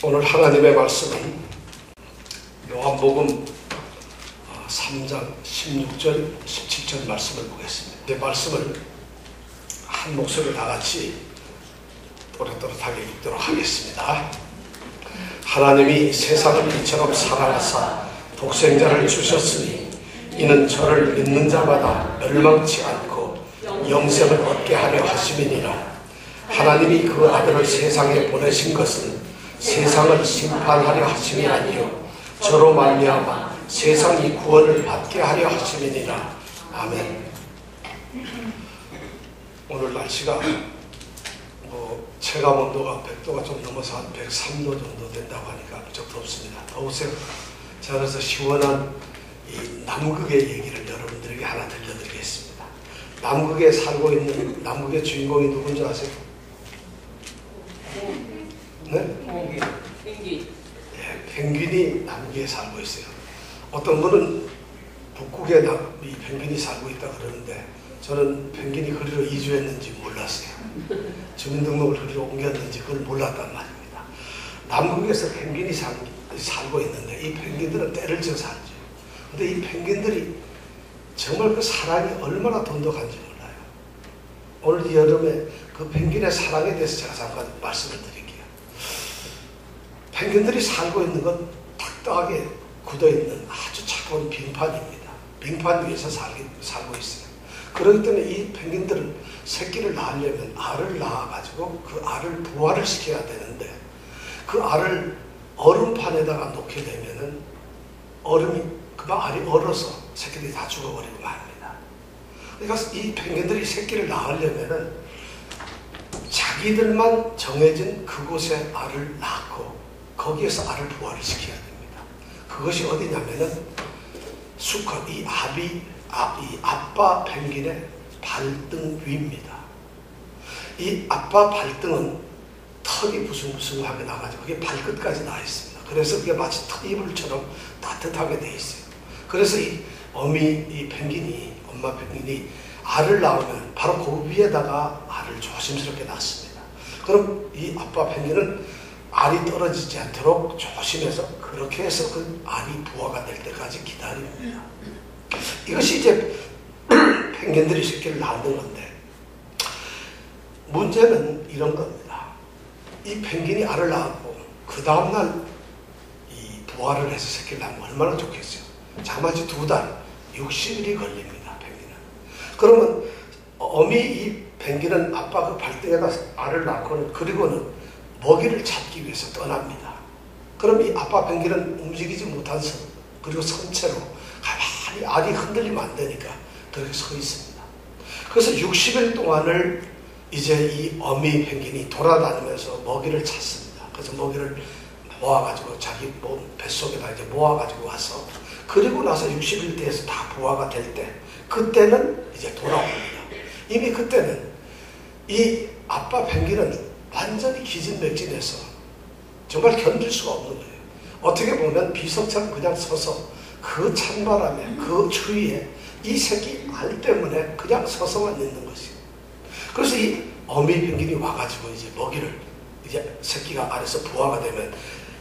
오늘 하나님의 말씀은 요한복음 3장 16절 17절 말씀을 보겠습니다. 이 말씀을 한 목소리로 다 같이 또렷또렷하게 읽도록 하겠습니다. 하나님이 세상을 이처럼 사랑하사 독생자를 주셨으니 이는 저를 믿는 자마다 멸망치 않고 영생을 얻게 하려 하심이니라. 하나님이 그 아들을 세상에 보내신 것은 세상을 심판하려 하심이 아니요 저로 말미암아 세상이 구원을 받게 하려 하심이니라. 아멘. 오늘 날씨가 체감 온도가 100도가 좀 넘어서 한 103도 정도 된다고 하니까 무척 덥습니다. 더우세요. 제가 그래서 시원한 이 남극의 얘기를 여러분들에게 하나 들려드리겠습니다. 남극에 살고 있는 남극의 주인공이 누군지 아세요? 네? 펭귄. 네, 펭귄이 남극에 살고 있어요. 어떤 분은 북극에 이 펭귄이 살고 있다 그러는데 저는 펭귄이 그리로 이주했는지 몰랐어요. 주민등록을 그리로 옮겼는지 그걸 몰랐단 말입니다. 남극에서 펭귄이 살고 있는데 이 펭귄들은 때를 지어 살죠. 근데 이 펭귄들이 정말 그 사랑이 얼마나 돈독한지 몰라요. 오늘 여름에 그 펭귄의 사랑에 대해서 제가 잠깐 말씀을 드릴게요. 펭귄들이 살고 있는 건 딱딱하게 굳어있는 아주 차가운 빙판입니다. 빙판 위에서 살고 있어요. 그렇기 때문에 이 펭귄들은 새끼를 낳으려면 알을 낳아가지고 그 알을 부화를 시켜야 되는데 그 알을 얼음판에다가 놓게 되면은 그 알이 얼어서 새끼들이 다 죽어버리고 말입니다. 그러니까 이 펭귄들이 새끼를 낳으려면은 자기들만 정해진 그곳에 알을 낳고 거기에서 알을 부화를 시켜야 됩니다. 그것이 어디냐면은 수컷, 이 아빠 펭귄의 발등 위입니다. 이 아빠 발등은 턱이 부숭부숭하게 나가지고 그게 발끝까지 나 있습니다. 그래서 그게 마치 턱이불처럼 따뜻하게 돼 있어요. 그래서 이 펭귄이, 엄마 펭귄이 알을 낳으면 바로 그 위에다가 알을 조심스럽게 낳습니다. 그럼 이 아빠 펭귄은 알이 떨어지지 않도록 조심해서 그렇게 해서 그 알이 부화가 될 때까지 기다립니다. 이것이 이제 펭귄들이 새끼를 낳는 건데 문제는 이런 겁니다. 이 펭귄이 알을 낳고 그 다음날 이 부화를 해서 새끼를 낳으면 얼마나 좋겠어요. 자그마치 2달 60일이 걸립니다. 펭귄은. 그러면 이 펭귄은 아빠 그 발등에다 알을 낳고는 그리고는 먹이를 찾기 위해서 떠납니다. 그럼 이 아빠 펭귄은 움직이지 못한 그리고 선체로 가만히 알이 흔들리면 안 되니까 그렇게 서 있습니다. 그래서 60일 동안을 이제 이 어미 펭귄이 돌아다니면서 먹이를 찾습니다. 그래서 먹이를 모아가지고 자기 몸 뱃속에다 이제 모아가지고 와서 그리고 나서 60일 뒤에서 다 부화가 될 때 그때는 이제 돌아옵니다. 이미 그때는 이 아빠 펭귄은 완전히 기진맥진해서 정말 견딜 수가 없는 거예요. 어떻게 보면 비석처럼 그냥 서서 그 찬바람에 그 추위에 이 새끼 알 때문에 그냥 서서만 있는 것이에요. 그래서 이 어미 펭귄이 와가지고 이제 먹이를 이제 새끼가 알에서 부화가 되면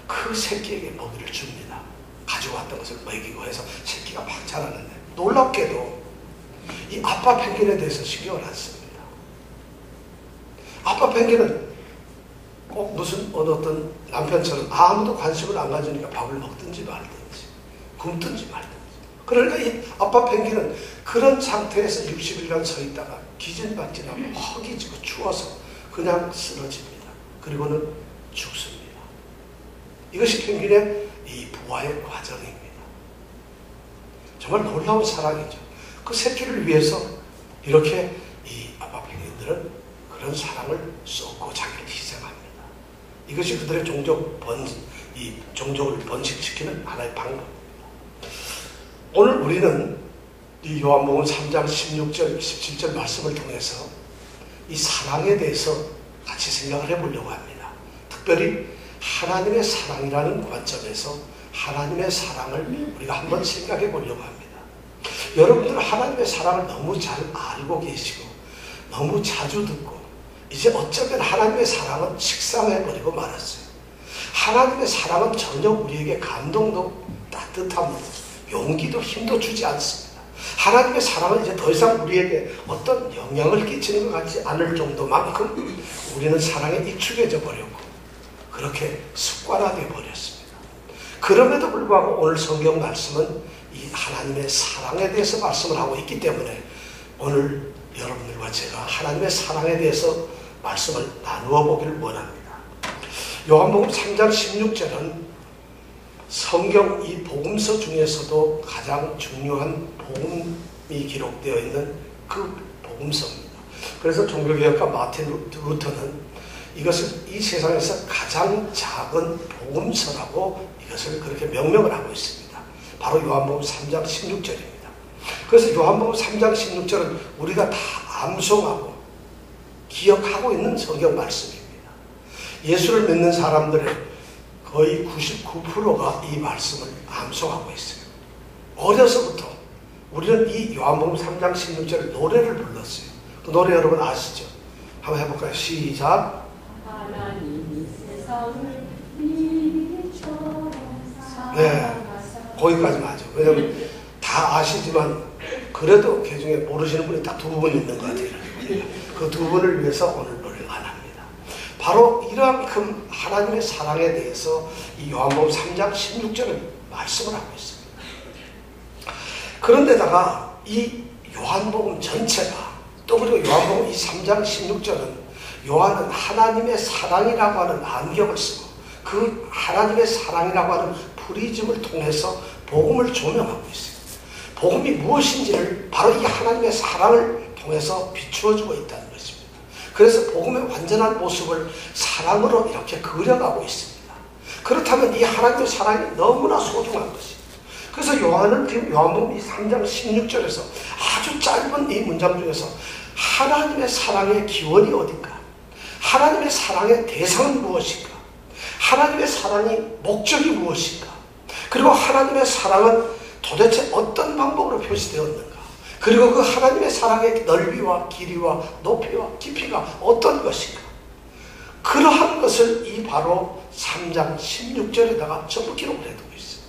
그 새끼에게 먹이를 줍니다. 가지고 왔던 것을 먹이고 해서 새끼가 막 자라는데 놀랍게도 이 아빠 펭귄에 대해서 신경을 안 씁니다. 아빠 펭귄은 꼭 무슨 어떤 남편처럼 아무도 관심을 안 가지니까 밥을 먹든지 말든지 굶든지 말든지. 그러니까 이 아빠 펭귄은 그런 상태에서 60일간 서 있다가 기진박진하고 허기지고 추워서 그냥 쓰러집니다. 그리고는 죽습니다. 이것이 펭귄의 이 부화의 과정입니다. 정말 놀라운 사랑이죠. 그 새끼를 위해서 이렇게 이 아빠 펭귄들은 그런 사랑을 쏟고 자기를 희생합니다. 이것이 그들의 종족을 번식시키는 하나의 방법입니다. 오늘 우리는 이 요한복음 3장 16절, 17절 말씀을 통해서 이 사랑에 대해서 같이 생각을 해보려고 합니다. 특별히 하나님의 사랑이라는 관점에서 하나님의 사랑을 우리가 한번 생각해 보려고 합니다. 여러분들 하나님의 사랑을 너무 잘 알고 계시고 너무 자주 듣고 이제 어쩌면 하나님의 사랑은 식상해버리고 말았어요. 하나님의 사랑은 전혀 우리에게 감동도 따뜻함도 용기도 힘도 주지 않습니다. 하나님의 사랑은 이제 더 이상 우리에게 어떤 영향을 끼치는 것 같지 않을 정도만큼 우리는 사랑에 익숙해져 버렸고 그렇게 습관화되어 버렸습니다. 그럼에도 불구하고 오늘 성경 말씀은 이 하나님의 사랑에 대해서 말씀을 하고 있기 때문에 오늘 여러분들과 제가 하나님의 사랑에 대해서 말씀을 나누어 보기를 원합니다. 요한복음 3장 16절은 성경 이 복음서 중에서도 가장 중요한 복음이 기록되어 있는 그 복음서입니다. 그래서 종교개혁가 마틴 루터는 이것을 이 세상에서 가장 작은 복음서라고 이것을 그렇게 명명을 하고 있습니다. 바로 요한복음 3장 16절입니다. 그래서 요한복음 3장 16절은 우리가 다 암송하고 기억하고 있는 성경 말씀입니다. 예수를 믿는 사람들의 거의 99%가 이 말씀을 암송하고 있어요. 어려서부터 우리는 이 요한복음 3장 16절 노래를 불렀어요. 그 노래 여러분 아시죠? 한번 해볼까요? 시작. 하나님이 세상을 이처럼 네, 거기까지만 하죠. 왜냐하면 다 아시지만 그래도 그 중에 모르시는 분이 딱 두 분 있는 것 같아요. 그 두 분을 위해서 오늘 노래를 안 합니다. 바로 이만큼 하나님의 사랑에 대해서 이 요한복음 3장 16절은 말씀을 하고 있습니다. 그런데다가 이 요한복음 전체가 또 그리고 요한복음 이 3장 16절은 요한은 하나님의 사랑이라고 하는 안경을 쓰고 그 하나님의 사랑이라고 하는 프리즘을 통해서 복음을 조명하고 있어요. 복음이 무엇인지를 바로 이 하나님의 사랑을 통해서 비추어주고 있다는 것입니다. 그래서 복음의 완전한 모습을 사랑으로 이렇게 그려가고 있습니다. 그렇다면 이 하나님의 사랑이 너무나 소중한 것입니다. 그래서 요한은 지금 요한복음 3장 16절에서 아주 짧은 이 문장 중에서 하나님의 사랑의 기원이 어딘가? 하나님의 사랑의 대상은 무엇인가? 하나님의 사랑이 목적이 무엇인가? 그리고 하나님의 사랑은 도대체 어떤 방법으로 표시되었는가? 그리고 그 하나님의 사랑의 넓이와 길이와 높이와 깊이가 어떤 것인가? 그러한 것을 이 바로 3장 16절에다가 전부 기록을 해두고 있어요.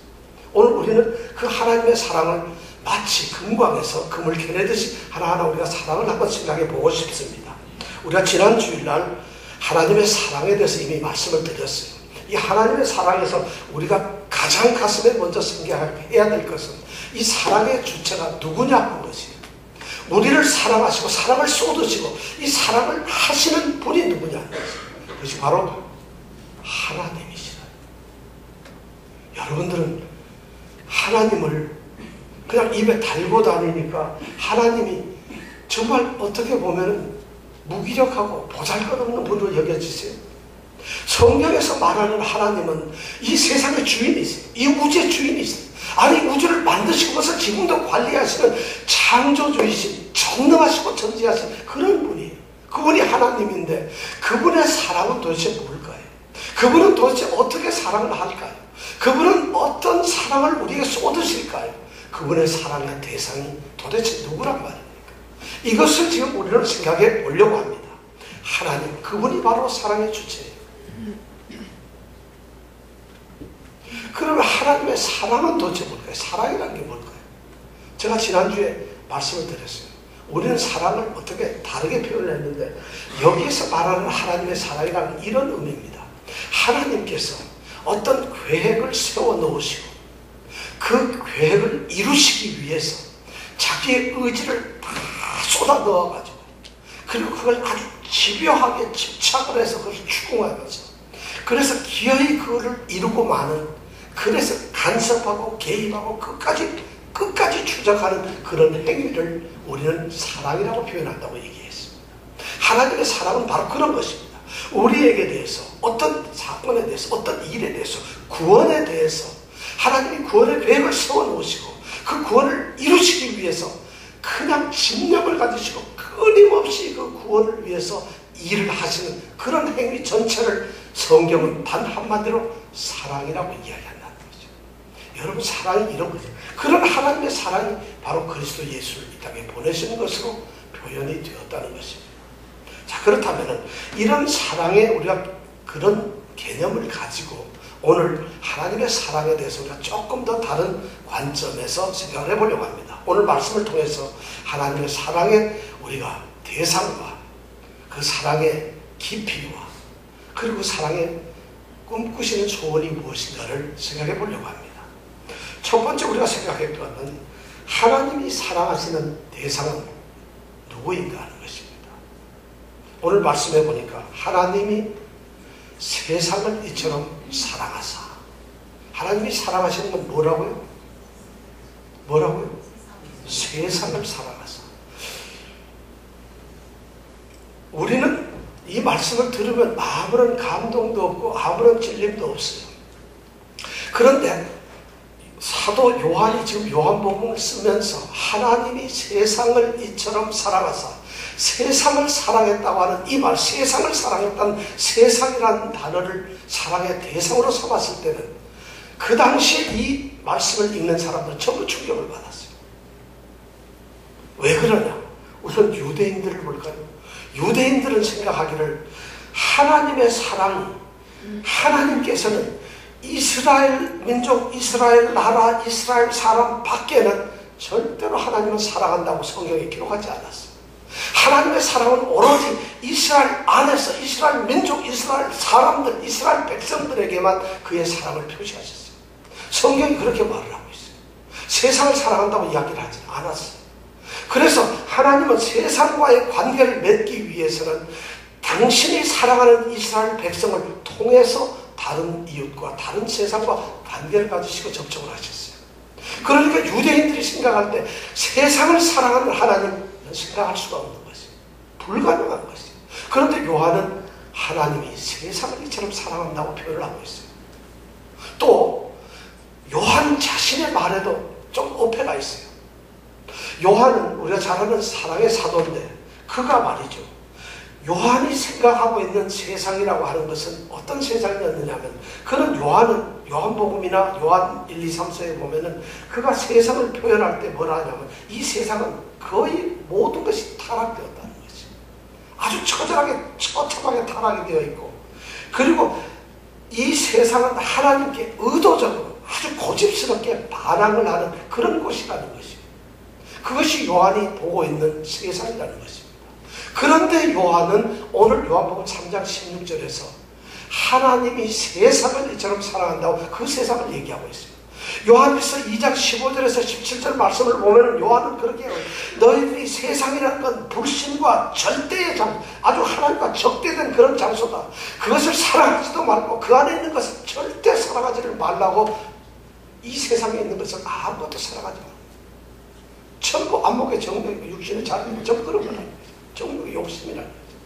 오늘 우리는 그 하나님의 사랑을 마치 금광에서 금을 캐내듯이 하나하나 우리가 사랑을 한번 생각해 보고 싶습니다. 우리가 지난 주일날 하나님의 사랑에 대해서 이미 말씀을 드렸어요. 이 하나님의 사랑에서 우리가 가장 가슴에 먼저 생각해야 될 것은 이 사랑의 주체가 누구냐 하는 것이에요. 우리를 사랑하시고 사랑을 쏟으시고 이 사랑을 하시는 분이 누구냐 하는 것이에요. 그것이 바로 하나님이시라. 여러분들은 하나님을 그냥 입에 달고 다니니까 하나님이 정말 어떻게 보면 무기력하고 보잘것없는 분으로 여겨지세요. 성경에서 말하는 하나님은 이 세상의 주인이세요. 이 우주의 주인이세요. 아니 우주를 만드시고 것을 지금도 관리하시는 창조주이신 전능하시고 전지하신 그런 분이에요. 그분이 하나님인데 그분의 사랑은 도대체 뭘까요? 그분은 도대체 어떻게 사랑을 할까요? 그분은 어떤 사랑을 우리에게 쏟으실까요? 그분의 사랑의 대상이 도대체 누구란 말입니까? 이것을 지금 우리는 생각해 보려고 합니다. 하나님, 그분이 바로 사랑의 주체예요. 그러면 하나님의 사랑은 도대체 뭘까요? 사랑이라는 게 뭘까요? 제가 지난주에 말씀을 드렸어요. 우리는 사랑을 어떻게 다르게 표현을 했는데 여기에서 말하는 하나님의 사랑이라는 이런 의미입니다. 하나님께서 어떤 계획을 세워 놓으시고 그 계획을 이루시기 위해서 자기의 의지를 다 쏟아 넣어가지고 그리고 그걸 아주 집요하게 집착을 해서 그것을 추궁하면서 그래서 기어이 그거를 이루고 마는 그래서 간섭하고 개입하고 끝까지 추적하는 그런 행위를 우리는 사랑이라고 표현한다고 얘기했습니다. 하나님의 사랑은 바로 그런 것입니다. 우리에게 대해서 어떤 사건에 대해서 어떤 일에 대해서 구원에 대해서 하나님이 구원의 계획을 세워놓으시고 그 구원을 이루시기 위해서 그냥 집념을 가지시고 끊임없이 그 구원을 위해서 일을 하시는 그런 행위 전체를 성경은 단 한마디로 사랑이라고 이야기한다는 거죠. 여러분 사랑이 이런 거죠. 그런 하나님의 사랑이 바로 그리스도 예수를 이 땅에 보내시는 것으로 표현이 되었다는 것입니다. 자, 그렇다면 이런 사랑에 우리가 그런 개념을 가지고 오늘 하나님의 사랑에 대해서 우리가 조금 더 다른 관점에서 생각을 해보려고 합니다. 오늘 말씀을 통해서 하나님의 사랑의 우리가 대상과 그 사랑의 깊이와 그리고 그 사랑의 꿈꾸시는 소원이 무엇인가를 생각해 보려고 합니다. 첫 번째 우리가 생각할 것은 하나님이 사랑하시는 대상은 누구인가 하는 것입니다. 오늘 말씀해 보니까 하나님이 세상을 이처럼 사랑하사. 하나님이 사랑하시는 건 뭐라고요? 뭐라고요? 세상을 사랑하사. 우리는 이 말씀을 들으면 아무런 감동도 없고 아무런 찔림도 없어요. 그런데 사도 요한이 지금 요한복음을 쓰면서 하나님이 세상을 이처럼 사랑하사, 세상을 사랑했다고 하는 이 말, 세상을 사랑했다는 세상이라는 단어를 사랑의 대상으로 삼았을 때는 그 당시에 이 말씀을 읽는 사람들은 전부 충격을 받았어요. 왜 그러냐? 우선 유대인들을 볼까요? 유대인들은 생각하기를 하나님의 사랑이, 하나님께서는 이스라엘 민족, 이스라엘 나라, 이스라엘 사람 밖에는 절대로 하나님은 사랑한다고 성경에 기록하지 않았어요. 하나님의 사랑은 오로지 이스라엘 안에서 이스라엘 민족, 이스라엘 사람들, 이스라엘 백성들에게만 그의 사랑을 표시하셨어요. 성경이 그렇게 말을 하고 있어요. 세상을 사랑한다고 이야기를 하지 않았어요. 그래서 하나님은 세상과의 관계를 맺기 위해서는 당신이 사랑하는 이스라엘 백성을 통해서 다른 이웃과 다른 세상과 관계를 가지시고 접촉을 하셨어요. 그러니까 유대인들이 생각할 때 세상을 사랑하는 하나님은 생각할 수가 없는 것이에요. 불가능한 것이에요. 그런데 요한은 하나님이 세상을 이처럼 사랑한다고 표현을 하고 있어요. 또 요한 자신의 말에도 좀 어폐가 있어요. 요한은 우리가 잘 아는 사랑의 사도인데 그가 말이죠. 요한이 생각하고 있는 세상이라고 하는 것은 어떤 세상이었느냐 하면 그는 요한은 요한복음이나 요한 1, 2, 3서에 보면은 그가 세상을 표현할 때 뭐라 하냐면 이 세상은 거의 모든 것이 타락되었다는 것이. 아주 처참하게 타락이 되어 있고 그리고 이 세상은 하나님께 의도적으로 아주 고집스럽게 반항을 하는 그런 곳이라는 것이. 그것이 요한이 보고 있는 세상이라는 것입니다. 그런데 요한은 오늘 요한복음 3장 16절에서 하나님이 세상을 이처럼 사랑한다고 그 세상을 얘기하고 있어요. 요한일서 2장 15절에서 17절 말씀을 보면 요한은 그렇게 해요. 너희들이 세상이라는 건 불신과 절대의 장소, 아주 하나님과 적대된 그런 장소다. 그것을 사랑하지도 말고 그 안에 있는 것을 절대 사랑하지를 말라고. 이 세상에 있는 것을 아무것도 사랑하지 말고 전부 안목의 정욕이고 육신의 자랑이고 전부 그런 거라는 거죠. 정욕의 욕심이라는 거죠.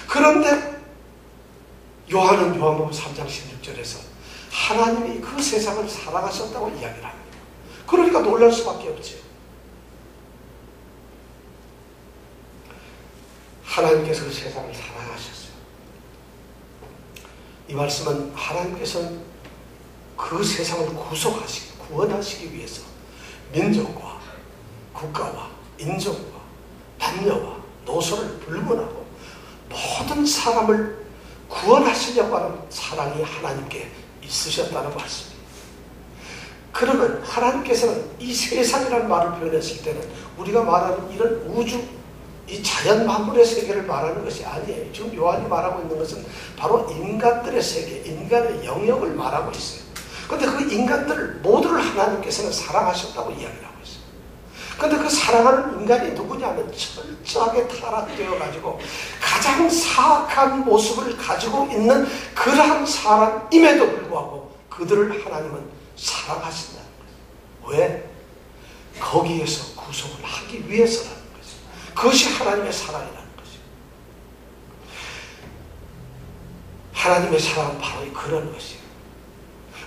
그런데 요한은 요한복음 3장 16절에서 하나님이 그 세상을 사랑하셨다고 이야기를 합니다. 그러니까 놀랄 수밖에 없죠. 하나님께서 그 세상을 사랑하셨어요. 이 말씀은 하나님께서는 그 세상을 구원하시기 위해서 민족과 국가와 인종과 남녀와 노소를 불문하고 모든 사람을 구원하시려고 하는 사랑이 하나님께 있으셨다는 말씀입니다. 그러면 하나님께서는 이 세상이라는 말을 표현했을 때는 우리가 말하는 이런 우주, 이 자연 만물의 세계를 말하는 것이 아니에요. 지금 요한이 말하고 있는 것은 바로 인간들의 세계, 인간의 영역을 말하고 있어요. 그런데 그 인간들을 모두를 하나님께서는 사랑하셨다고 이야기를 하고 있어요. 그런데 그 사랑하는 인간이 누구냐면 철저하게 타락되어가지고 가장 사악한 모습을 가지고 있는 그러한 사람임에도 불구하고 그들을 하나님은 사랑하신다는 거예요. 왜? 거기에서 구속을 하기 위해서라는 거죠. 그것이 하나님의 사랑이라는 거죠. 하나님의 사랑은 바로 그런 것이에요.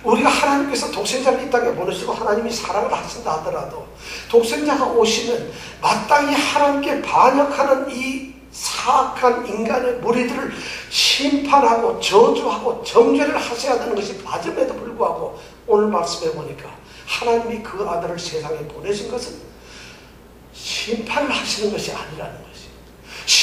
우리가 하나님께서 독생자를 이 땅에 보내시고 하나님이 사랑을 하신다 하더라도 독생자가 오시면 마땅히 하나님께 반역하는 이 사악한 인간의 무리들을 심판하고 저주하고 정죄를 하셔야 되는 것이 맞음에도 불구하고 오늘 말씀해 보니까 하나님이 그 아들을 세상에 보내신 것은 심판을 하시는 것이 아니라는 것이에요.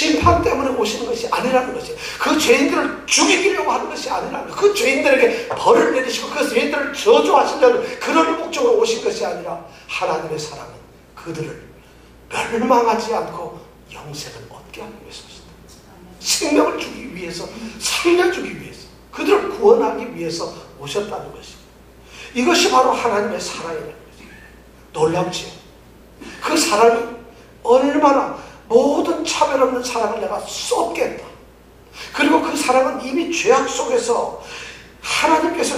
심판 때문에 오시는 것이 아니라는 것이, 그 죄인들을 죽이려고 하는 것이 아니라는 것, 그 죄인들에게 벌을 내리시고 그 죄인들을 저주하시려는 그런 목적으로 오신 것이 아니라 하나님의 사랑은 그들을 멸망하지 않고 영생을 얻게 하기 위해서 오신다. 생명을 주기 위해서, 살려주기 위해서, 그들을 구원하기 위해서 오셨다는 것입니다. 이것이 바로 하나님의 사랑이라는 거죠. 놀랍지요. 그 사랑이 얼마나 모든 차별 없는 사랑을 내가 쏟겠다. 그리고 그 사랑은 이미 죄악 속에서 하나님께서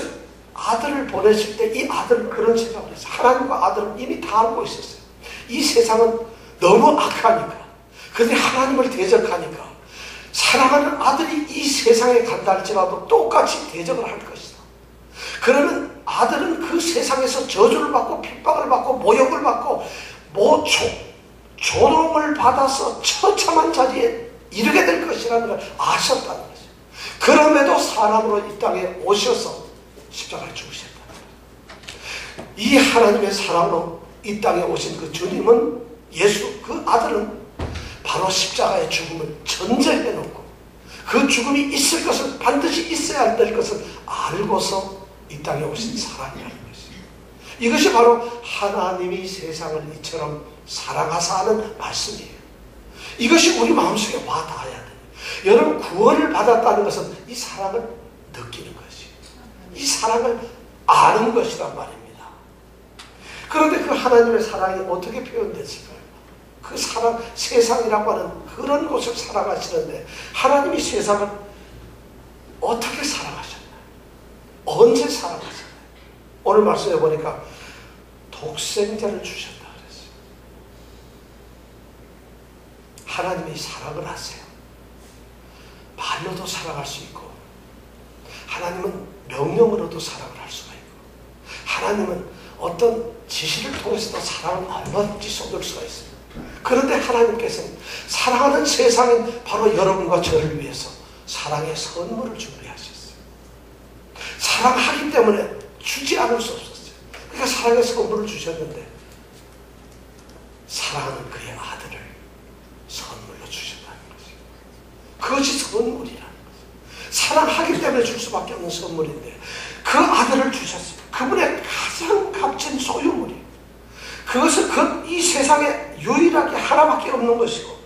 아들을 보내실 때 이 아들은 그런 생각을 했어요. 하나님과 아들은 이미 다 알고 있었어요. 이 세상은 너무 악하니까, 그들이 하나님을 대적하니까 사랑하는 아들이 이 세상에 간다 할지라도 똑같이 대적을 할 것이다. 그러면 아들은 그 세상에서 저주를 받고 핍박을 받고 모욕을 받고 조롱을 받아서 처참한 자리에 이르게 될 것이라는 걸 아셨다는 거죠. 그럼에도 사람으로 이 땅에 오셔서 십자가를 죽으셨다. 이 하나님의 사랑으로 이 땅에 오신 그 주님은, 예수 그 아들은 바로 십자가의 죽음을 전제해 놓고 그 죽음이 있을 것을, 반드시 있어야 될 것을 알고서 이 땅에 오신 사랑이라는 것입니다. 이것이 바로 하나님이 세상을 이처럼 사랑하사 하는 말씀이에요. 이것이 우리 마음속에 와 닿아야 돼요. 여러분, 구원을 받았다는 것은 이 사랑을 느끼는 것이에요. 이 사랑을 아는 것이란 말입니다. 그런데 그 하나님의 사랑이 어떻게 표현됐을까요? 그 사랑, 세상이라고 하는 그런 곳을 살아가시는데 하나님이 세상을 어떻게 사랑하셨나요? 언제 사랑하셨나요? 오늘 말씀해 보니까 독생자를 주셨다 그랬어요. 하나님이 사랑을 하세요. 말로도 사랑할 수 있고, 하나님은 명령으로도 사랑을 할 수가 있고, 하나님은 어떤 지시를 통해서도 사랑을 얼마든지 쏟을 수가 있어요. 그런데 하나님께서는 사랑하는 세상인 바로 여러분과 저를 위해서 사랑의 선물을 준비하셨어요. 사랑하기 때문에 주지 않을 수 없었어요. 그러니까 사랑의 선물을 주셨는데, 사랑하는 그의 아들을 선물로 주셨다는 거죠. 그것이 선물이라는 거죠. 사랑하기 때문에 줄 수밖에 없는 선물인데 그 아들을 주셨어요. 그분의 가장 값진 소유물이에요. 그것은 이 세상에 유일하게 하나밖에 없는 것이고,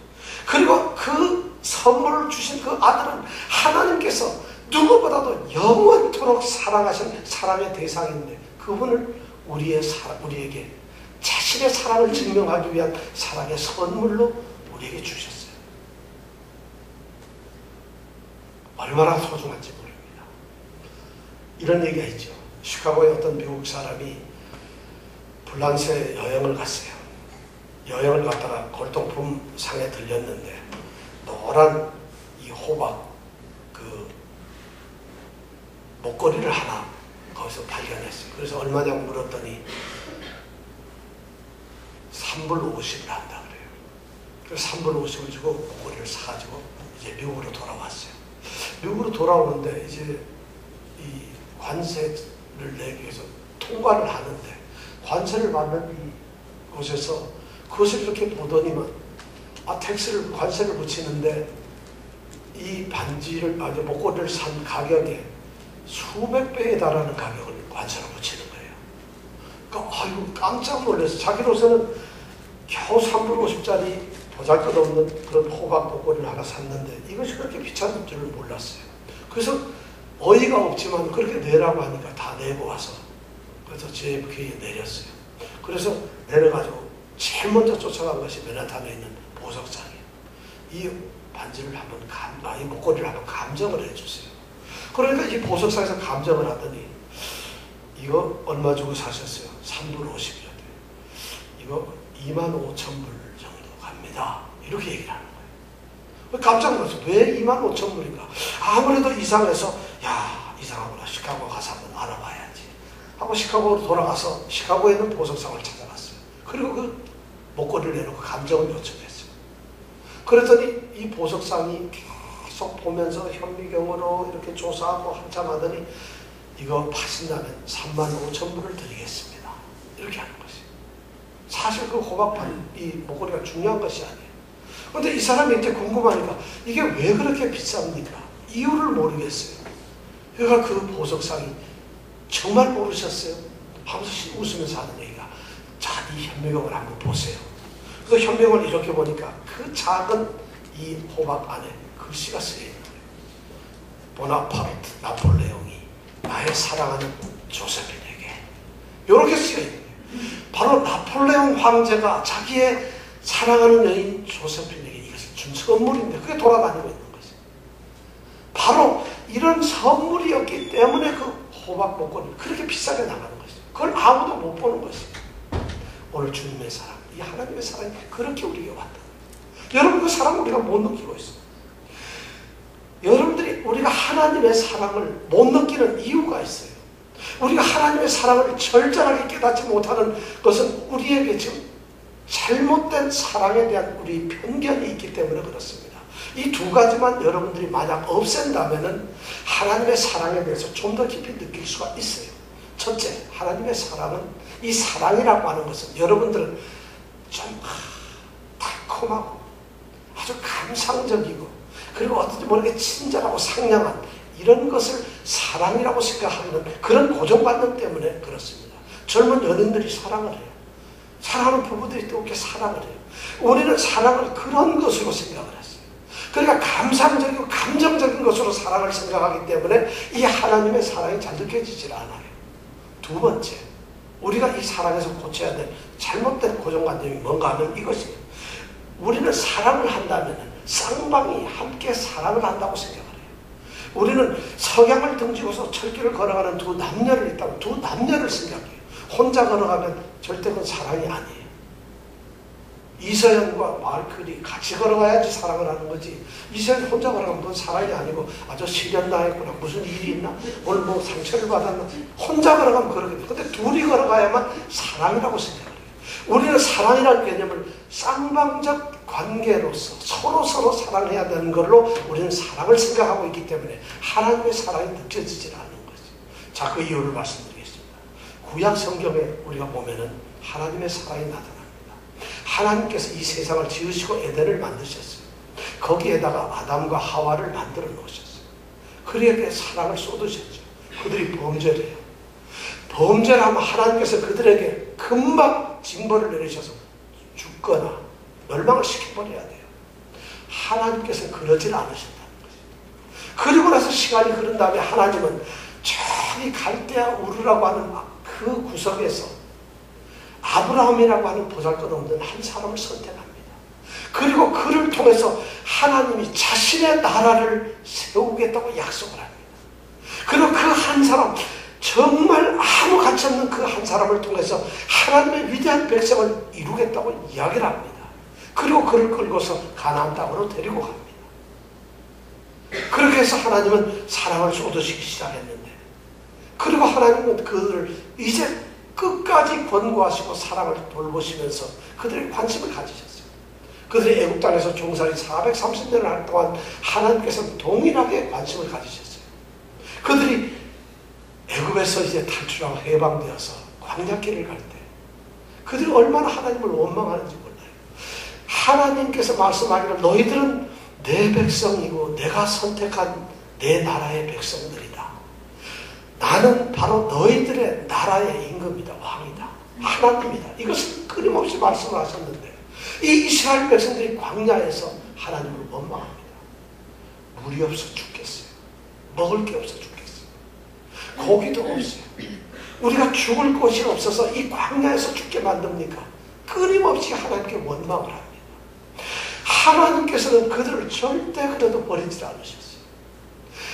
그리고 그 선물을 주신 그 아들은 하나님께서 누구보다도 영원토록 사랑하신 사랑의 대상인데, 그분을 우리에게 자신의 사랑을 증명하기 위한 사랑의 선물로 우리에게 주셨어요. 얼마나 소중한지 모릅니다. 이런 얘기가 있죠. 시카고의 어떤 미국 사람이 불란서에 여행을 갔어요. 여행을 갔다가 골동품 상에 들렸는데 노란 이 호박 그 목걸이를 하나 거기서 발견했어요. 그래서 얼마냐고 물었더니 3불 50을 한다 그래요. 그래서 3불 50을 주고 목걸이를 사가지고 이제 미국으로 돌아왔어요. 미국으로 돌아오는데 이제 이 관세를 내기 위해서 통과를 하는데, 관세를 받는 이곳에서 그것을 이렇게 보더니만 관세를 붙이는데 이 반지를, 목걸이를 산 가격에 수백 배에 달하는 가격을 관세로 붙이는 거예요. 그러니까 아이고 깜짝 놀라서 자기로서는 겨우 3불 50짜리 보잘것없는 그런 호박 목걸이를 하나 샀는데 이것이 그렇게 비싼 줄을 몰랐어요. 그래서 어이가 없지만 그렇게 내라고 하니까 다 내고 와서 그래서 JFK에 내렸어요. 그래서 내려가지고 제일 먼저 쫓아간 것이 맨하탄에 있는 보석상이에요. 이 반지를 한번 이 목걸이를 한번 감정을 해주세요. 그러니까 이 보석상에서 감정을 하더니 이거 얼마 주고 사셨어요? 3불 50이었대요. 이거 25,000불 정도 갑니다. 이렇게 얘기를 하는 거예요. 깜짝 놀랐어요. 왜 25,000불인가? 아무래도 이상해서 이상하구나. 시카고 가서 한번 알아봐야지 하고 시카고로 돌아가서 시카고에 있는 보석상을 찾아갔어요. 그리고 그 목걸이를 내놓고 감정을 요청했어요. 그랬더니 이 보석상이 계속 보면서 현미경으로 이렇게 조사하고 한참 하더니 이거 파신다면 35,000불을 드리겠습니다. 이렇게 하는 것이에요. 사실 그 호박판 이 목걸이가 중요한 것이 아니에요. 근데 이 사람이 이제 궁금하니까 이게 왜 그렇게 비쌉니까? 이유를 모르겠어요. 그러니까 그 보석상이 정말 모르셨어요? 하면서 웃으면서 하는 얘기가, 자, 이 현미경을 한번 보세요. 그래서 현미경을 이렇게 보니까 그 작은 이 호박 안에 글씨가 쓰여있는 거예요. 보나파르트 나폴레옹이 나의 사랑하는 조세핀에게, 이렇게 쓰여있는 거예요. 바로 나폴레옹 황제가 자기의 사랑하는 여인 조세핀에게 이것을 준 선물인데 그게 돌아다니고 있는 거죠. 바로 이런 선물이었기 때문에 그 호박 목걸이를 그렇게 비싸게 나가는 것이죠. 그걸 아무도 못 보는 것이죠. 오늘 주님의 사랑, 이 하나님의 사랑이 그렇게 우리에게 왔다. 여러분, 그 사랑 우리가 못 느끼고 있어요. 여러분들이 우리가 하나님의 사랑을 못 느끼는 이유가 있어요. 우리가 하나님의 사랑을 절절하게 깨닫지 못하는 것은 우리에게 지금 잘못된 사랑에 대한 우리 편견이 있기 때문에 그렇습니다. 이 두 가지만 여러분들이 만약 없앤다면은 하나님의 사랑에 대해서 좀 더 깊이 느낄 수가 있어요. 첫째, 하나님의 사랑은, 이 사랑이라고 하는 것은 여러분들은 좀 달콤하고 아주 감상적이고 그리고 어떤지 모르게 친절하고 상냥한 이런 것을 사랑이라고 생각하는 그런 고정관념 때문에 그렇습니다. 젊은 연인들이 사랑을 해요. 사랑하는 부부들이 또 이렇게 사랑을 해요. 우리는 사랑을 그런 것으로 생각을 했어요. 그러니까 감상적이고 감정적인 것으로 사랑을 생각하기 때문에 이 하나님의 사랑이 잘 느껴지질 않아요. 두 번째, 우리가 이 사랑에서 고쳐야 될 잘못된 고정관념이 뭔가 하면 이것이에요. 우리는 사랑을 한다면 쌍방이 함께 사랑을 한다고 생각을 해요. 우리는 석양을 등지고서 철길을 걸어가는 두 남녀를 있다고 두 남녀를 생각해요. 혼자 걸어가면 절대 그건 사랑이 아니에요. 이서연과 마르크리 같이 걸어가야지 사랑을 하는 거지. 이서연 혼자 걸어가면 그건 사랑이 아니고 아주 시련 당했구나, 무슨 일이 있나, 오늘 뭐 상처를 받았나, 혼자 걸어가면 그러거든요. 근데 둘이 걸어가야만 사랑이라고 생각을 해요. 우리는 사랑이라는 개념을 쌍방적 관계로서 서로 사랑해야 되는 걸로 우리는 사랑을 생각하고 있기 때문에 하나님의 사랑이 느껴지질 않는 거죠. 자, 그 이유를 말씀드리겠습니다. 구약 성경에 우리가 보면은 하나님의 사랑이 나타납니다. 하나님께서 이 세상을 지으시고 에덴을 만드셨어요. 거기에다가 아담과 하와를 만들어 놓으셨어요. 그들에게 사랑을 쏟으셨죠. 그들이 범죄를 해요. 범죄를 하면 하나님께서 그들에게 금방 징벌을 내리셔서 죽거나 멸망을 시켜버려야 돼요. 하나님께서는 그러질 않으셨다는 거죠. 그리고 나서 시간이 흐른 다음에 하나님은 저기 갈대아 우르라고 하는 그 구석에서 아브라함이라고 하는 보잘것없는 한 사람을 선택합니다. 그리고 그를 통해서 하나님이 자신의 나라를 세우겠다고 약속을 합니다. 그리고 그 한 사람, 정말 아무 가치 없는 그 한 사람을 통해서 하나님의 위대한 백성을 이루겠다고 이야기를 합니다. 그리고 그를 끌고서 가나안 땅으로 데리고 갑니다. 그렇게 해서 하나님은 사랑을 쏟으시기 시작했는데, 그리고 하나님은 그들을 이제 끝까지 권고하시고 사랑을 돌보시면서 그들의 관심을 가지셨어요. 그들이 애국 땅에서 종살이 430년을 할 동안 하나님께서는 동일하게 관심을 가지셨어요. 그들이 애국에서 이제 탈출하고 해방되어서 광야길을 갈 때 그들이 얼마나 하나님을 원망하는지 몰라요. 하나님께서 말씀하기를 너희들은 내 백성이고 내가 선택한 내 나라의 백성들이다. 나는 바로 너희들의 나라의 임금이다. 왕이다. 하나님이다. 이것을 끊임없이 말씀을 하셨는데 이 이스라엘 백성들이 광야에서 하나님을 원망합니다. 물이 없어 죽겠어요. 먹을 게 없어 죽겠어요. 고기도 없어요. 우리가 죽을 곳이 없어서 이 광야에서 죽게 만듭니까? 끊임없이 하나님께 원망을 합니다. 하나님께서는 그들을 절대 그래도 버리지 않으셨어요.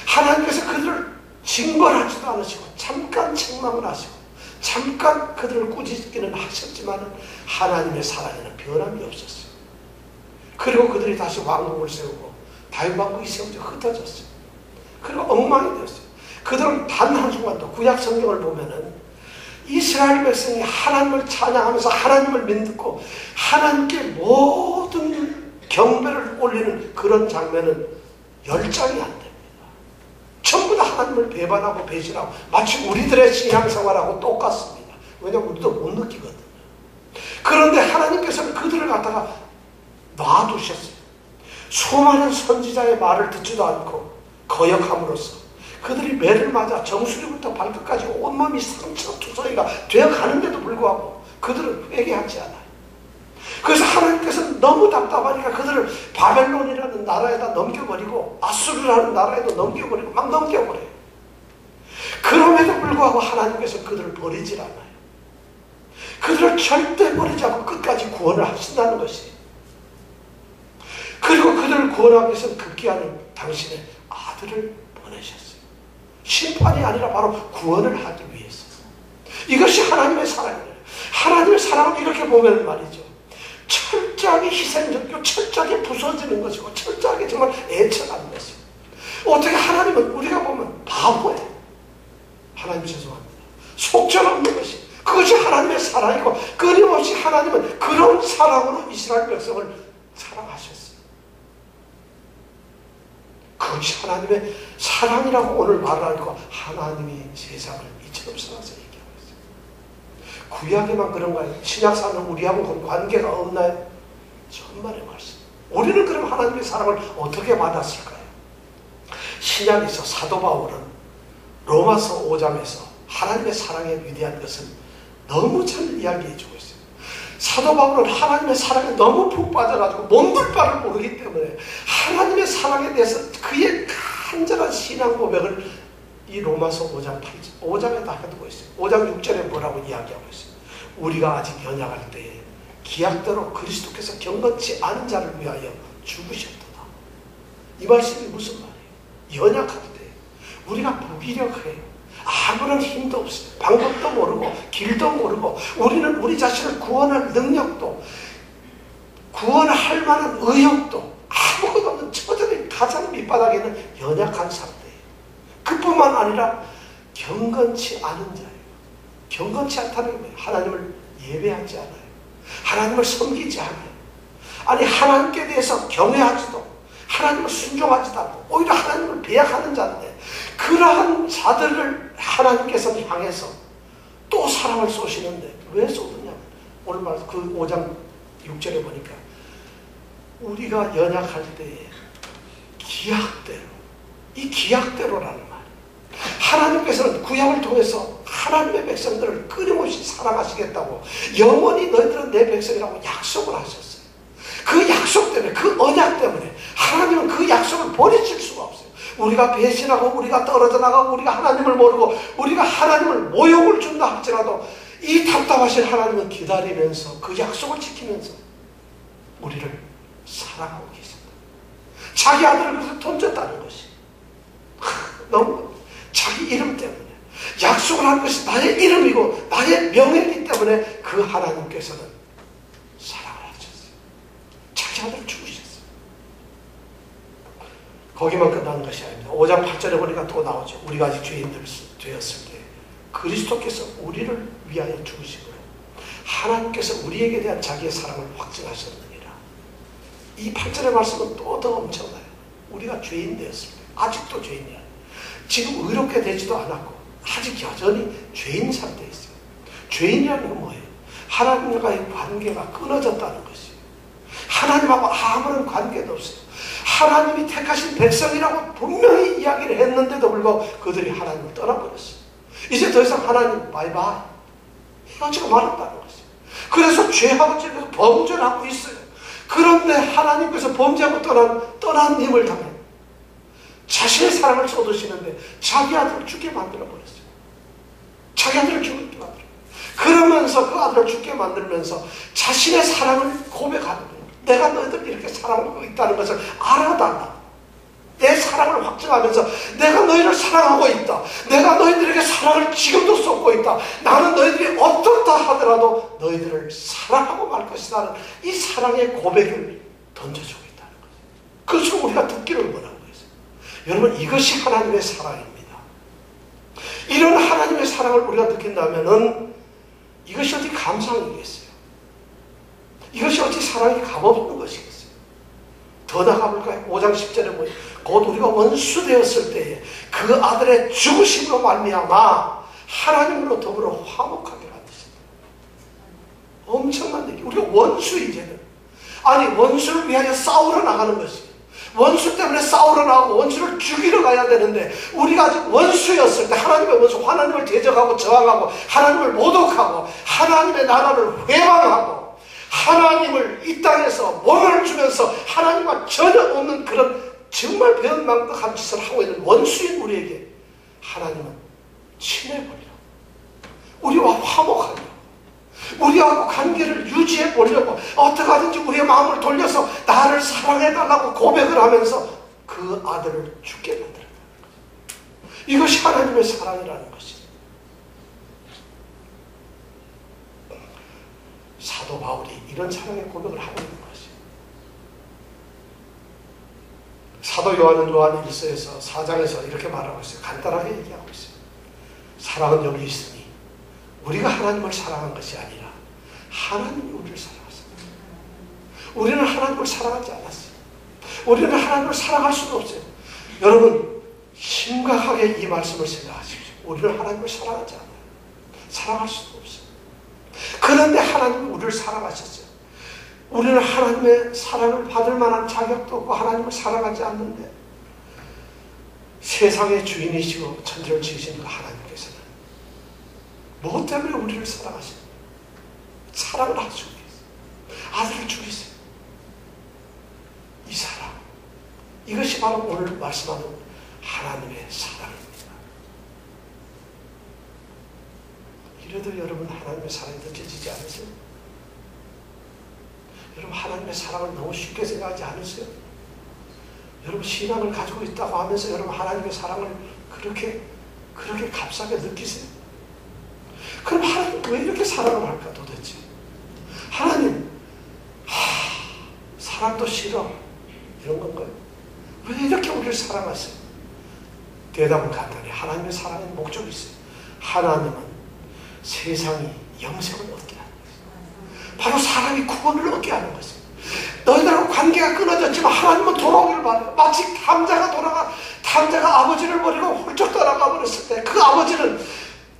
하나님께서 그들을 징벌하지도 않으시고 잠깐 책망을 하시고 잠깐 그들을 꾸짖기는 하셨지만 하나님의 사랑에는 변함이 없었어요. 그리고 그들이 다시 왕국을 세우고 다윗 왕국이 세워져 흩어졌어요. 그리고 엉망이 되었어요. 그들은 단 한순간도 구약 성경을 보면은 이스라엘 백성이 하나님을 찬양하면서 하나님을 믿고 하나님께 모든 경배를 올리는 그런 장면은 10장이 안 됩니다. 전부 다 하나님을 배반하고 배신하고 마치 우리들의 신앙생활하고 똑같습니다. 왜냐하면 우리도 못 느끼거든요. 그런데 하나님께서는 그들을 갖다가 놔두셨어요. 수많은 선지자의 말을 듣지도 않고 거역함으로써 그들이 매를 맞아 정수리부터 발끝까지 온몸이 상처투성이가 되어가는데도 불구하고 그들은 회개하지 않아요. 그래서 하나님께서는 너무 답답하니까 그들을 바벨론이라는 나라에다 넘겨버리고 아수르라는 나라에도 넘겨버리고 막 넘겨버려요. 그럼에도 불구하고 하나님께서 그들을 버리질 않아요. 그들을 절대 버리지 않고 끝까지 구원을 하신다는 것이에요. 그리고 그들을 구원하기 위해서 급기야는 당신의 아들을 보내셨어요. 심판이 아니라 바로 구원을 하기 위해서. 이것이 하나님의 사랑이에요. 하나님의 사랑을 이렇게 보면 말이죠. 철저하게 희생적이고 철저하게 부서지는 것이고 철저하게 정말 애처하는 것이고. 어떻게 하나님은 우리가 보면 바보예요. 하나님 죄송합니다. 속절없는 것이. 그것이 하나님의 사랑이고 끊임없이 하나님은 그런 사랑으로 이스라엘 백성을 사랑하셨어요. 그것이 하나님의 사랑이라고 오늘 말을 하고 하나님이 세상을 이처럼 사랑해서 얘기하고 있어요. 구약에만 그런가요? 신약사는 우리하고 관계가 없나요? 천만의 말씀. 우리는 그럼 하나님의 사랑을 어떻게 받았을까요? 신약에서 사도 바울은 로마서 5장에서 하나님의 사랑의 위대한 것을 너무 잘 이야기해 주고 있어요. 사도 바울은 하나님의 사랑에 너무 푹 빠져가지고 몸둘 바를 모르기 때문에 하나님의 사랑에 대해서 그의 간절한 신앙 고백을 이 로마서 5장에다 해두고 있어요. 5장 6절에 뭐라고 이야기하고 있어요. 우리가 아직 연약할 때에 기약대로 그리스도께서 경건치 않은 자를 위하여 죽으셨도다. 이 말씀이 무슨 말이에요? 연약할 때 우리가 무기력해요. 아무런 힘도 없어요. 방법도 모르고 길도 모르고 우리는 우리 자신을 구원할 능력도 구원할 만한 의욕도 아무것도 없는 처절히 가장 밑바닥에 있는 연약한 상태예요. 그뿐만 아니라 경건치 않은 자예요. 경건치 않다는 게 뭐예요? 하나님을 예배하지 않아요. 하나님을 섬기지 않아요. 아니 하나님께 대해서 경외하지도 하나님을 순종하지도 않고 오히려 하나님을 배약하는 자인데 그러한 자들을 하나님께서 향해서 또 사랑을 쏘시는데 왜 쏘느냐? 오늘 말 그 5장 6절에 보니까 우리가 연약할 때에 기약대로 이 기약대로라는 말 하나님께서는 구약을 통해서 하나님의 백성들을 끊임없이 사랑하시겠다고 영원히 너희들은 내 백성이라고 약속을 하셨어요. 그 약속 때문에 그 언약 때문에 하나님은 그 약속을 버리실 수가 없어요. 우리가 배신하고 우리가 떨어져 나가고 우리가 하나님을 모르고 우리가 하나님을 모욕을 준다 할지라도 이 답답하신 하나님은 기다리면서 그 약속을 지키면서 우리를 사랑하고 계십니다. 자기 아들을 그래서 던졌다는 것이 너무 자기 이름 때문에 약속을 한 것이 나의 이름이고 나의 명예이기 때문에 그 하나님께서는 사랑을 하셨어요. 자기 아들을 죽으셨어요. 거기만 끝나는 것이 아닙니다. 5장 8절에 보니까 또 나오죠. 우리가 아직 죄인들 되었을 때 그리스도께서 우리를 위하여 죽으시고요. 하나님께서 우리에게 대한 자기의 사랑을 확증하셨느니라. 이 8절의 말씀은 또 더 엄청나요. 우리가 죄인 되었을 때 아직도 죄인이야. 지금 의롭게 되지도 않았고 아직 여전히 죄인 상태에 있어요. 죄인이라는 건 뭐예요? 하나님과의 관계가 끊어졌다는 것이에요. 하나님하고 아무런 관계도 없어요. 하나님이 택하신 백성이라고 분명히 이야기를 했는데도 불구하고 그들이 하나님을 떠나버렸어요. 이제 더 이상 하나님 바이바이 헤어지고 말았다는 것이에요. 그래서 죄하고 죄에서 범죄를 하고 있어요. 그런데 하나님께서 범죄하고 떠난 님을 당해 자신의 사랑을 쏟으시는데 자기 아들을 죽게 만들어버렸어요. 자기 아들을 죽게 만들어요. 그러면서 그 아들을 죽게 만들면서 자신의 사랑을 고백하는 거예요. 내가 너희들 이렇게 사랑하고 있다는 것을 알아달라. 내 사랑을 확증하면서 내가 너희를 사랑하고 있다. 내가 너희들에게 사랑을 지금도 쏟고 있다. 나는 너희들이 어떻다 하더라도 너희들을 사랑하고 말 것이라는 이 사랑의 고백을 던져주고 있다는 거예요. 그것을 우리가 듣기를 원하고 있어요. 여러분 이것이 하나님의 사랑입니다. 이런 하나님의 사랑을 우리가 느낀다면은 이것이 어디 감상이겠어요? 이것이 어찌 사랑이 값없는 것이겠어요? 더 나가볼까요? 5장 10절에 보니 곧 우리가 원수 되었을 때에 그 아들의 죽으심으로 말미암아 하나님으로 더불어 화목하게 하셨다. 엄청난 얘기. 우리가 원수 이제는 아니 원수를 위하여 싸우러 나가는 것이 원수 때문에 싸우러 나가고 원수를 죽이러 가야 되는데, 우리가 아직 원수였을 때 하나님의 원수, 하나님을 대적하고 저항하고 하나님을 모독하고 하나님의 나라를 회방하고 하나님을 이 땅에서 원한을 주면서 하나님과 전혀 없는 그런 정말 배은망덕한 짓을 하고 있는 원수인 우리에게 하나님은 친해버리라고, 우리와 화목하려고, 우리하고 관계를 유지해 보려고 어떻게 하든지 우리의 마음을 돌려서 나를 사랑해달라고 고백을 하면서 그 아들을 죽게 만들었다. 이것이 하나님의 사랑이라는 것입니다. 사도 바울이 이런 사랑의 고백을 하고 있는 것이에요. 사도 요한은 요한 1서에서 4장에서 이렇게 말하고 있어요. 간단하게 얘기하고 있어요. 사랑은 여기 있으니 우리가 하나님을 사랑한 것이 아니라 하나님이 우리를 사랑하셨습니다. 우리는 하나님을 사랑하지 않았어요. 우리는 하나님을 사랑할 수도 없어요. 여러분, 심각하게 이 말씀을 생각하십시오. 우리는 하나님을 사랑하지 않아요. 사랑할 수도 없어요. 그런데 하나님이 우리를 사랑하셨어요. 우리는 하나님의 사랑을 받을 만한 자격도 없고 하나님을 사랑하지 않는데, 세상의 주인이시고 천지를 지으신 그 하나님께서는 무엇 때문에 우리를 사랑하십니까? 사랑을 하시고 계세요. 아들을 죽이세요. 이 사랑, 이것이 바로 오늘 말씀하는 하나님의 사랑입니다. 이래도 여러분 하나님의 사랑이 느껴지지 않으세요? 여러분 하나님의 사랑을 너무 쉽게 생각하지 않으세요? 여러분 신앙을 가지고 있다고 하면서 여러분 하나님의 사랑을 그렇게 값싸게 느끼세요? 그럼 하나님 왜 이렇게 사랑을 할까 도대체? 하나님, 사랑도 싫어, 이런 건가요? 왜 이렇게 우리를 사랑하세요? 대답은 간단히 하나님의 사랑에 목적이 있어요. 하나님은 세상이 영생을 얻게 하는 것이에요. 바로 사람이 구원을 얻게 하는 것이에요. 너희들하고 관계가 끊어졌지만 하나님은 돌아오기를 바라요. 마치 탐자가 아버지를 버리고 훌쩍 떠나가 버렸을 때 그 아버지는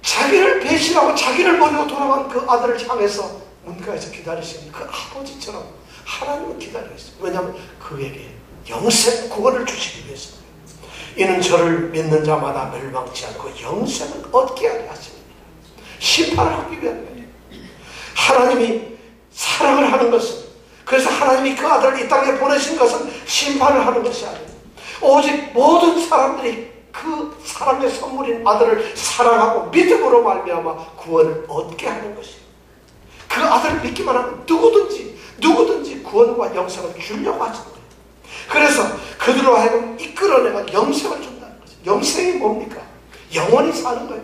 자기를 배신하고 자기를 버리고 돌아간 그 아들을 향해서 문가에서 기다리시는 그 아버지처럼 하나님은 기다리고 있어요. 왜냐하면 그에게 영생 구원을 주시기 위해서. 이는 저를 믿는 자마다 멸망치 않고 영생을 얻게 하려 하십니다. 심판을 하기 위함이에요. 하나님이 사랑을 하는 것은, 그래서 하나님이 그 아들을 이 땅에 보내신 것은 심판을 하는 것이 아니에요. 오직 모든 사람들이 그 사랑의 선물인 아들을 사랑하고 믿음으로 말미암아 구원을 얻게 하는 것이에요. 그 아들을 믿기만 하면 누구든지 구원과 영생을 주려고 하시는 거예요. 그래서 그들로 하여금 이끌어내가 영생을 준다는 거죠. 영생이 뭡니까? 영원히 사는 거예요.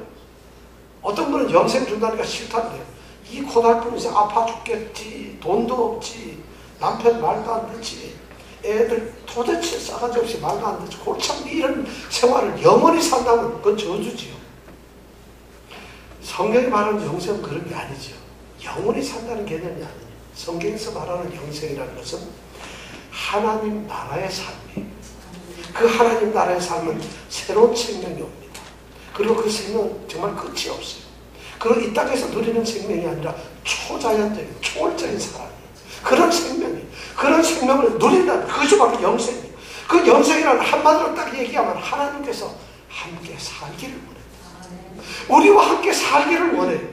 어떤 분은 영생 준다니까 싫다는데요. 이 고달픈 인생 아파 죽겠지, 돈도 없지, 남편 말도 안 듣지, 애들 도대체 싸가지 없이 말도 안 듣지, 골참 이런 생활을 영원히 산다면 그건 저주지요. 성경이 말하는 영생은 그런 게 아니죠. 영원히 산다는 개념이 아니에요. 성경에서 말하는 영생이라는 것은 하나님 나라의 삶이에요. 그 하나님 나라의 삶은 새로운 생명이 옵니다. 그리고 그 생명은 정말 끝이 없어요. 그리고 이 땅에서 누리는 생명이 아니라 초자연적인 초월적인 사랑이에요. 그런 생명을 누린다는 그것이 바로 영생이에요. 그 영생이라는 한마디로 딱 얘기하면 하나님께서 함께 살기를 원해요. 우리와 함께 살기를 원해요.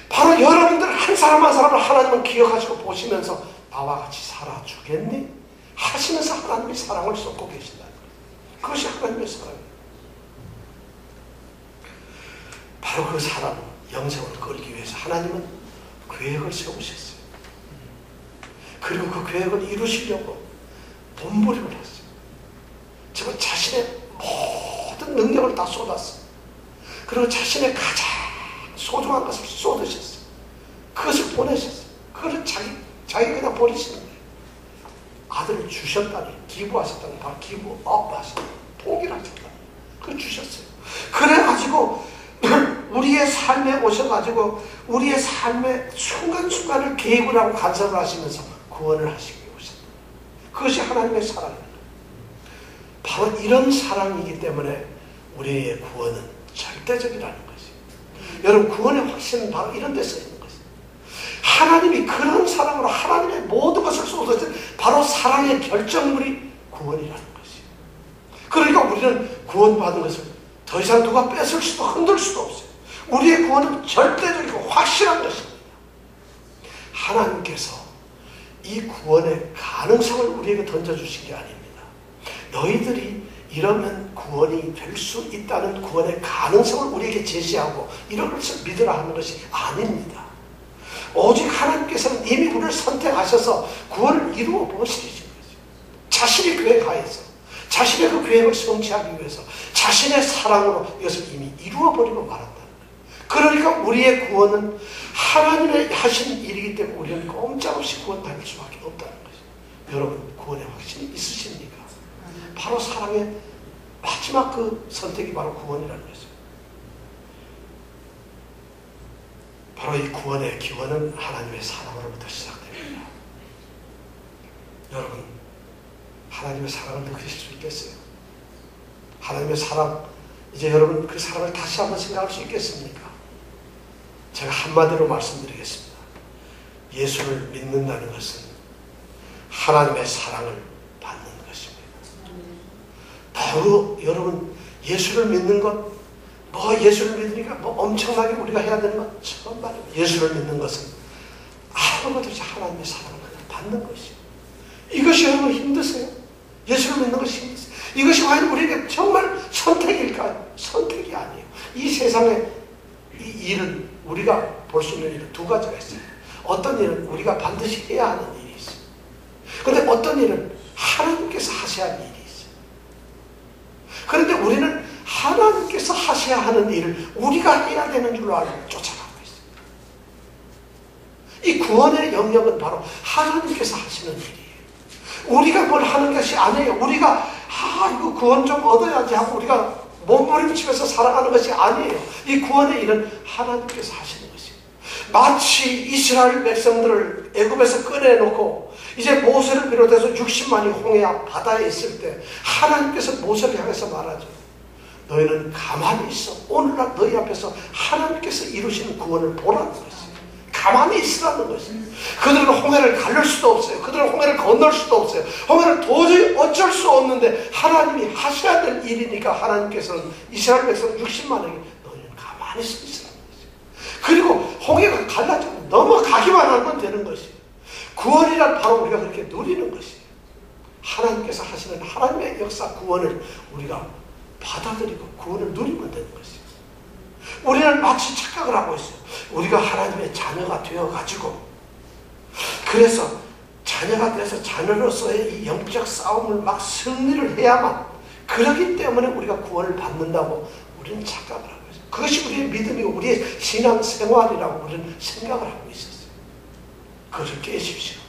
바로 여러분들 한 사람 한 사람을 하나님은 기억하시고 보시면서 나와 같이 살아주겠니? 하시면서 하나님의 사랑을 쏟고 계신다는 거예요. 그것이 하나님의 사랑이에요. 바로 그 사랑, 영생을 끌기 위해서 하나님은 계획을 세우셨어요. 그리고 그 계획을 이루시려고 몸부림을 했어요. 정말 자신의 모든 능력을 다 쏟았어요. 그리고 자신의 가장 소중한 것을 쏟으셨어요. 그것을 보내셨어요. 그걸 자기 그냥 버리시는 거예요. 아들을 주셨다니, 기부하셨다니, 바로 기부하셨다, 포기하셨다. 그걸 주셨어요. 그래가지고 우리의 삶에 오셔가지고 우리의 삶의 순간순간을 개입을 하고 간섭을 하시면서 구원을 하시기 위해 오셨다. 그것이 하나님의 사랑입니다. 바로 이런 사랑이기 때문에 우리의 구원은 절대적이라는 것이에요. 여러분, 구원의 확신은 바로 이런 데 써 있는 것이에요. 하나님이 그런 사랑으로 하나님의 모든 것을 쏟아진 바로 사랑의 결정물이 구원이라는 거예요. 우리는 구원받은 것을 더 이상 누가 뺏을 수도 흔들 수도 없어요. 우리의 구원은 절대적이고 확실한 것입니다. 하나님께서 이 구원의 가능성을 우리에게 던져주신 게 아닙니다. 너희들이 이러면 구원이 될 수 있다는 구원의 가능성을 우리에게 제시하고 이런 것을 믿으라 하는 것이 아닙니다. 오직 하나님께서는 이미 우리를 선택하셔서 구원을 이루어 보시신 거죠. 자신이 계획하여서 자신의 그 계획을 성취하기 위해서 자신의 사랑으로 이것을 이미 이루어버리고 말한다는 거예요. 그러니까 우리의 구원은 하나님의 하신 일이기 때문에 우리는 꼼짝없이 구원받을 수밖에 없다는 거죠. 여러분 구원의 확신이 있으십니까? 바로 사랑의 마지막 그 선택이 바로 구원이라는 거죠. 바로 이 구원의 기원은 하나님의 사랑으로부터 시작됩니다. 여러분 하나님의 사랑을 느끼실 수 있겠어요? 하나님의 사랑, 이제 여러분 그 사랑을 다시 한번 생각할 수 있겠습니까? 제가 한마디로 말씀드리겠습니다. 예수를 믿는다는 것은 하나님의 사랑을 받는 것입니다. 바로 여러분 예수를 믿는 것, 예수를 믿으니까 엄청나게 우리가 해야 되는 건 처음 말입니다. 예수를 믿는 것은 아무것도 없이 하나님의 사랑을 그냥 받는 것이에요. 이것이 여러분 힘드세요? 예수를 믿는 것이 힘드세요? 이것이 과연 우리에게 정말 선택일까요? 선택이 아니에요. 이 세상에 이 일은 우리가 볼 수 있는 일은 두 가지가 있어요. 어떤 일은 우리가 반드시 해야 하는 일이 있어요. 그런데 어떤 일은 하나님께서 하셔야 할 일이 있어요. 그런데 우리는 하나님께서 하셔야 하는 일을 우리가 해야 되는 줄로 알고 쫓아가고 있어요. 이 구원의 영역은 바로 하나님께서 하시는 일이에요. 우리가 뭘 하는 것이 아니에요. 우리가 이거 구원 좀 얻어야지 하고 우리가 몸부림치면서 살아가는 것이 아니에요. 이 구원의 일은 하나님께서 하시는 것이에요. 마치 이스라엘 백성들을 애굽에서 꺼내놓고 이제 모세를 비롯해서 60만이 홍해 바다에 있을 때 하나님께서 모세를 향해서 말하죠. 너희는 가만히 있어. 오늘날 너희 앞에서 하나님께서 이루시는 구원을 보라는 것이에요. 가만히 있으라는 것이에요. 그들은 홍해를 가를 수도 없어요. 그들은 홍해를 건널 수도 없어요. 홍해를 도저히 어쩔 수 없는데 하나님이 하셔야 될 일이니까 하나님께서는 이스라엘 백성 60만에게 너희는 가만히 서 있으라는 것이에요. 그리고 홍해가 갈라지고 넘어가기만 하면 되는 것이에요. 구원이란 바로 우리가 그렇게 누리는 것이에요. 하나님께서 하시는 하나님의 역사 구원을 우리가 받아들이고 구원을 누리면 되는 것이에요. 우리는 마치 착각을 하고 있어요. 우리가 하나님의 자녀가 되어가지고 그래서 자녀가 돼서 자녀로서의 이 영적 싸움을 막 승리를 해야만 그렇기 때문에 우리가 구원을 받는다고 우리는 착각을 하고 있어요. 그것이 우리의 믿음이고 우리의 신앙생활이라고 우리는 생각을 하고 있었어요. 그것을 깨십시오.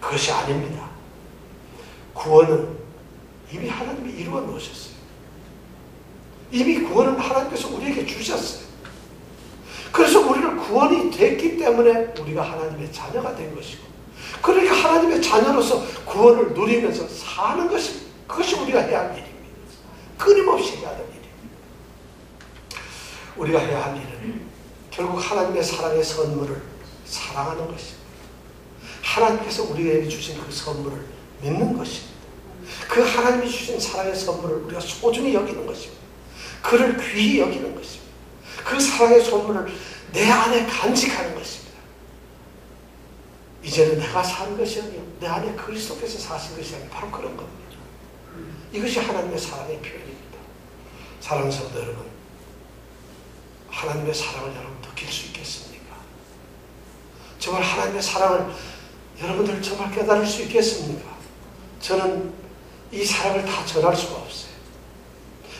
그것이 아닙니다. 구원은 이미 하나님이 이루어 놓으셨어요. 이미 구원은 하나님께서 우리에게 주셨어요. 그래서 우리는 구원이 됐기 때문에 우리가 하나님의 자녀가 된 것이고 그러니까 하나님의 자녀로서 구원을 누리면서 사는 것이 그것이 우리가 해야 할 일입니다. 끊임없이 해야 할 일입니다. 우리가 해야 할 일은 결국 하나님의 사랑의 선물을 사랑하는 것입니다. 하나님께서 우리에게 주신 그 선물을 믿는 것입니다. 그 하나님이 주신 사랑의 선물을 우리가 소중히 여기는 것입니다. 그를 귀히 여기는 것입니다. 그 사랑의 선물을 내 안에 간직하는 것입니다. 이제는 내가 사는 것이 아니요 내 안에 그리스도께서 사신 것이 아니요 바로 그런 겁니다. 이것이 하나님의 사랑의 표현입니다. 사랑하는 성도 여러분, 하나님의 사랑을 여러분 느낄 수 있겠습니까? 정말 하나님의 사랑을 여러분들 정말 깨달을 수 있겠습니까? 저는 이 사랑을 다 전할 수가 없어요.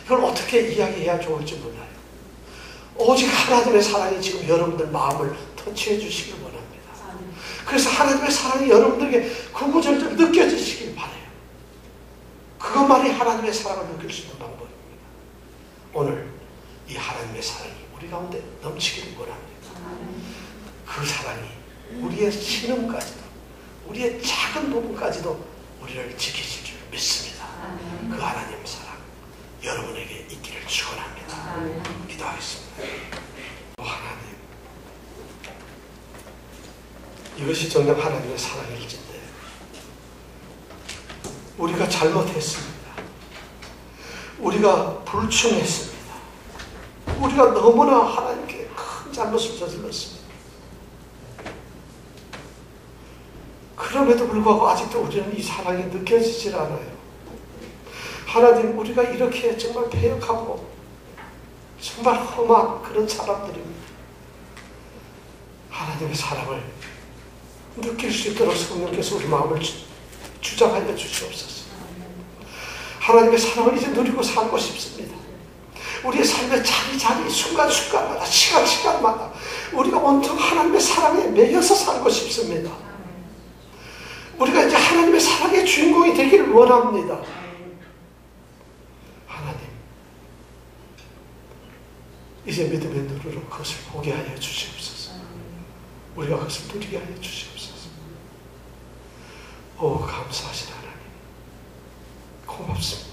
이걸 어떻게 이야기해야 좋을지 몰라요. 오직 하나님의 사랑이 지금 여러분들 마음을 터치해 주시길 원합니다. 그래서 하나님의 사랑이 여러분들에게 구구절절 느껴지시길 바라요. 그것만이 하나님의 사랑을 느낄 수 있는 방법입니다. 오늘 이 하나님의 사랑이 우리 가운데 넘치기를 원합니다. 그 사랑이 우리의 신음까지도 우리의 작은 부분까지도 우리를 지키실 줄 믿습니다. 그 하나님의 사랑 여러분에게 있기를 축원합니다. 기도하겠습니다. 하나님, 이것이 정녕 하나님의 사랑일진데 우리가 잘못했습니다. 우리가 불충했습니다. 우리가 너무나 하나님께 큰 잘못을 저질렀습니다. 그럼에도 불구하고 아직도 우리는 이 사랑이 느껴지질 않아요. 하나님, 우리가 이렇게 정말 패역하고 정말 험한 그런 사람들입니다. 하나님의 사랑을 느낄 수 있도록 성령께서 우리 마음을 주장하여 주시옵소서. 하나님의 사랑을 이제 누리고 살고 싶습니다. 우리의 삶의 자리자리 순간순간마다 시간마다 우리가 온통 하나님의 사랑에 매여서 살고 싶습니다. 우리가 이제 하나님의 사랑의 주인공이 되기를 원합니다. 하나님, 이제 믿음의 눈으로 그것을 보게 하여 주시옵소서. 우리가 그것을 누리게 하여 주시옵소서. 오, 감사하신 하나님, 고맙습니다.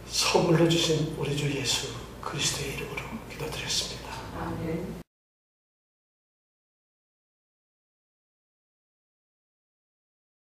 선물로 주신 우리 주 예수 그리스도의 이름으로 기도드렸습니다. 아멘.